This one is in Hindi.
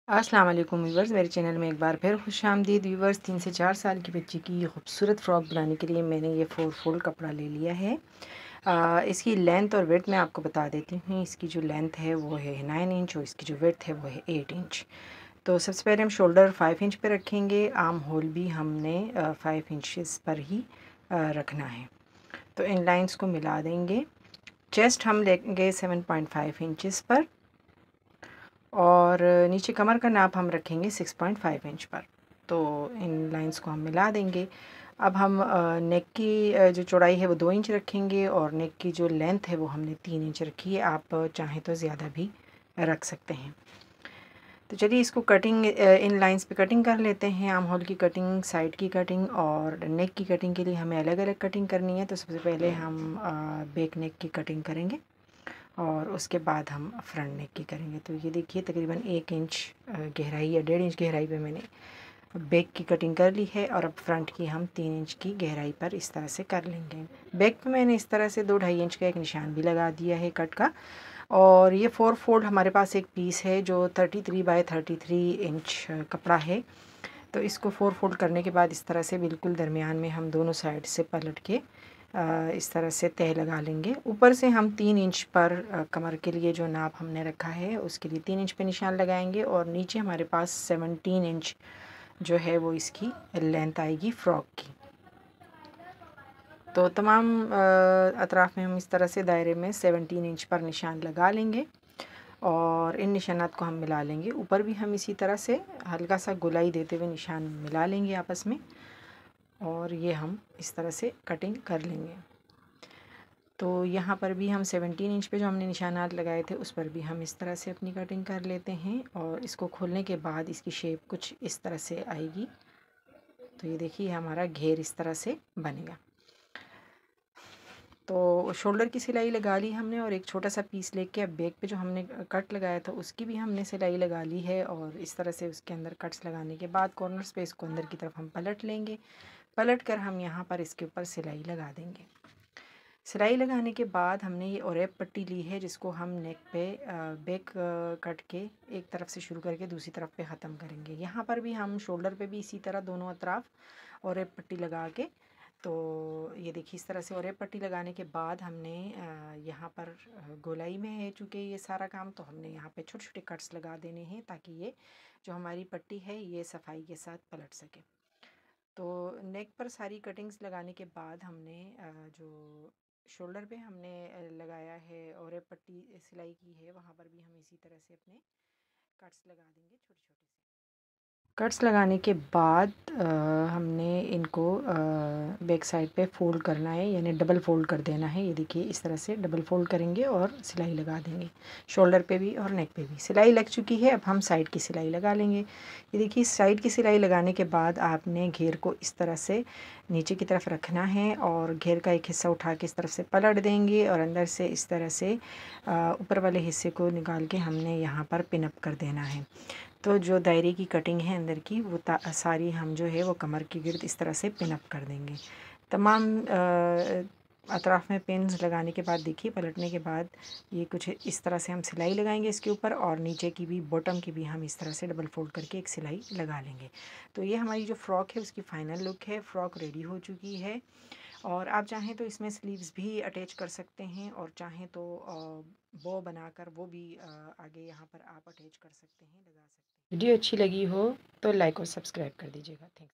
अस्सलाम वालेकुम व्यूवर्स, मेरे चैनल में एक बार फिर खुशामदीद व्यूवर्स। 3 से 4 साल की बच्ची की खूबसूरत फ़्रॉक बनाने के लिए मैंने ये 4 फोल्ड कपड़ा ले लिया है। इसकी लेंथ और विड्थ मैं आपको बता देती हूँ। इसकी जो लेंथ है वो है 9 इंच और इसकी जो विड्थ है वो है 8 इंच। तो सबसे पहले हम शोल्डर 5 इंच पे रखेंगे। आर्म होल भी हमने 5 इंचज़ पर ही रखना है। तो इन लाइंस को मिला देंगे। चेस्ट हम लेंगे 7.5 इंचज़ पर और नीचे कमर का नाप हम रखेंगे 6.5 इंच पर। तो इन लाइंस को हम मिला देंगे। अब हम नेक की जो चौड़ाई है वो 2 इंच रखेंगे और नेक की जो लेंथ है वो हमने 3 इंच रखी है। आप चाहें तो ज़्यादा भी रख सकते हैं। तो चलिए इसको कटिंग इन लाइंस पे कटिंग कर लेते हैं। आर्म होल की कटिंग, साइड की कटिंग और नेक की कटिंग के लिए हमें अलग अलग कटिंग करनी है। तो सबसे पहले हम बैक नेक की कटिंग करेंगे और उसके बाद हम फ्रंट नेक की करेंगे। तो ये देखिए तकरीबन 1 इंच गहराई या 1.5 इंच गहराई पे मैंने बैक की कटिंग कर ली है और अब फ्रंट की हम 3 इंच की गहराई पर इस तरह से कर लेंगे। बैक पे मैंने इस तरह से 2-2.5 इंच का एक निशान भी लगा दिया है कट का। और ये 4 फोल्ड हमारे पास एक पीस है जो 33 बाय 33 इंच कपड़ा है। तो इसको 4 फोल्ड करने के बाद इस तरह से बिल्कुल दरमियान में हम दोनों साइड से पलट के इस तरह से तह लगा लेंगे। ऊपर से हम 3 इंच पर कमर के लिए जो नाप हमने रखा है उसके लिए 3 इंच पे निशान लगाएंगे और नीचे हमारे पास 17 इंच जो है वो इसकी लेंथ आएगी फ़्रॉक की। तो तमाम अतराफ़ में हम इस तरह से दायरे में 17 इंच पर निशान लगा लेंगे और इन निशानात को हम मिला लेंगे। ऊपर भी हम इसी तरह से हल्का सा गोलाई देते हुए निशान मिला लेंगे आपस में और ये हम इस तरह से कटिंग कर लेंगे। तो यहाँ पर भी हम 17 इंच पे जो हमने निशानात लगाए थे उस पर भी हम इस तरह से अपनी कटिंग कर लेते हैं और इसको खोलने के बाद इसकी शेप कुछ इस तरह से आएगी। तो ये देखिए हमारा घेर इस तरह से बनेगा। तो शोल्डर की सिलाई लगा ली हमने और एक छोटा सा पीस लेके अब बैक पे जो हमने कट लगाया था उसकी भी हमने सिलाई लगा ली है और इस तरह से उसके अंदर कट्स लगाने के बाद कॉर्नर्स पे इसको अंदर की तरफ हम पलट लेंगे। पलट कर हम यहाँ पर इसके ऊपर सिलाई लगा देंगे। सिलाई लगाने के बाद हमने ये ओरेप पट्टी ली है जिसको हम नेक पे बैक कट के एक तरफ से शुरू करके दूसरी तरफ पे ख़त्म करेंगे। यहाँ पर भी हम शोल्डर पे भी इसी तरह दोनों अतराफ ओरेप पट्टी लगा के, तो ये देखिए इस तरह से ओरेप पट्टी लगाने के बाद हमने यहाँ पर गोलाई में है चूँकि ये सारा काम, तो हमने यहाँ पे छोटे छोटे कट्स लगा देने हैं ताकि ये जो हमारी पट्टी है ये सफाई के साथ पलट सके। तो नेक पर सारी कटिंग्स लगाने के बाद हमने जो शोल्डर पे हमने लगाया है और ये पट्टी सिलाई की है वहाँ पर भी हम इसी तरह से अपने कट्स लगा देंगे छोटे छोटे से। कट्स लगाने के बाद हमने इनको बैक साइड पे फ़ोल्ड करना है, यानी डबल फ़ोल्ड कर देना है। ये देखिए इस तरह से डबल फ़ोल्ड करेंगे और सिलाई लगा देंगे। शोल्डर पे भी और नेक पे भी सिलाई लग चुकी है। अब हम साइड की सिलाई लगा लेंगे। ये देखिए साइड की सिलाई लगाने के बाद आपने घेर को इस तरह से नीचे की तरफ रखना है और घेर का एक हिस्सा उठा के इस तरफ से पलट देंगे और अंदर से इस तरह से ऊपर वाले हिस्से को निकाल के हमने यहाँ पर पिन अप कर देना है। तो जो दायरे की कटिंग है अंदर की वो सारी हम जो है वो कमर की गिर्द इस तरह से पिन अप कर देंगे। तमाम अतराफ़ में पिन्स लगाने के बाद देखिए पलटने के बाद ये कुछ इस तरह से हम सिलाई लगाएंगे इसके ऊपर और नीचे की भी बॉटम की भी हम इस तरह से डबल फोल्ड करके एक सिलाई लगा लेंगे। तो ये हमारी जो फ़्रॉक है उसकी फ़ाइनल लुक है। फ़्रॉक रेडी हो चुकी है और आप चाहें तो इसमें स्लीव्स भी अटैच कर सकते हैं और चाहें तो बो बनाकर वो भी आगे यहाँ पर आप अटैच कर सकते हैं, लगा सकते हैं। वीडियो अच्छी लगी हो तो लाइक और सब्सक्राइब कर दीजिएगा। थैंक